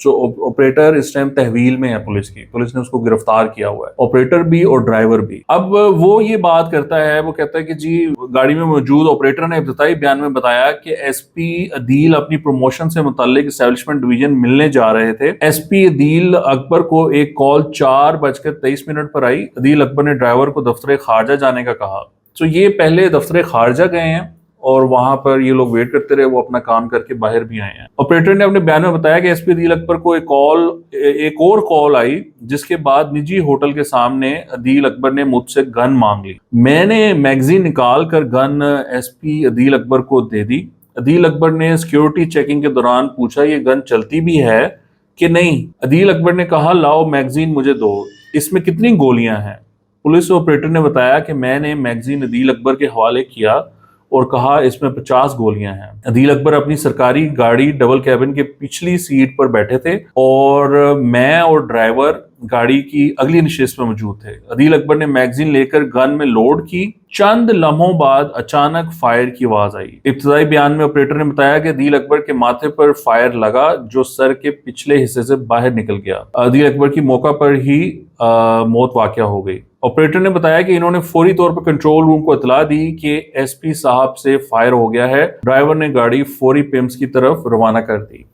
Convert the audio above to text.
جو ऑपरेटर इस टाइम तहवील में है पुलिस ने उसको गिरफ्तार किया हुआ है, ऑपरेटर भी और ड्राइवर भी। अब वो ये बात करता है, वो कहता है कि जी गाड़ी में मौजूद ऑपरेटर ने इब्तिदाई बयान में बताया कि एसपी अदील अपनी प्रमोशन से मुताल्लिक एस्टेब्लिशमेंट डिवीजन मिलने जा रहे थे। एसपी अदील अकबर को एक कॉल 4:23 पर आई। अदील अकबर ने ड्राइवर को दफ्तर खारजा जाने का कहा। तो ये पहले दफ्तर खारजा गए हैं और वहां पर ये लोग वेट करते रहे, वो अपना काम करके बाहर भी आए हैं। ऑपरेटर ने अपने बयान में बताया कि एसपी अदील अकबर को एक और कॉल आई, जिसके बाद निजी होटल के सामने अदील अकबर ने मुझसे गन मांग ली। मैंने मैगजीन निकाल कर गन एसपी अदील अकबर को दे दी। अदील अकबर ने सिक्योरिटी चेकिंग के दौरान पूछा ये गन चलती भी है कि नहीं। अदील अकबर ने कहा लाओ मैगजीन मुझे दो, इसमें कितनी गोलियां हैं। पुलिस ऑपरेटर ने बताया कि मैंने मैगजीन अदील अकबर के हवाले किया और कहा इसमें 50 गोलियां हैं। अदील अकबर अपनी सरकारी गाड़ी डबल कैबिन के पिछली सीट पर बैठे थे और मैं और ड्राइवर गाड़ी की अगली नशिस्त में मौजूद थे। अदील अकबर ने मैगजीन लेकर गन में लोड की। चंद लम्हों बाद अचानक फायर की आवाज आई। इब्तिदाई बयान में ऑपरेटर ने बताया कि अदील अकबर के माथे पर फायर लगा जो सर के पिछले हिस्से से बाहर निकल गया। अदील अकबर की मौका पर ही मौत वाक़या हो गई। ऑपरेटर ने बताया कि इन्होंने फौरी तौर पर कंट्रोल रूम को इतला दी कि एसपी साहब से फायर हो गया है। ड्राइवर ने गाड़ी फौरी पिम्स की तरफ रवाना कर दी।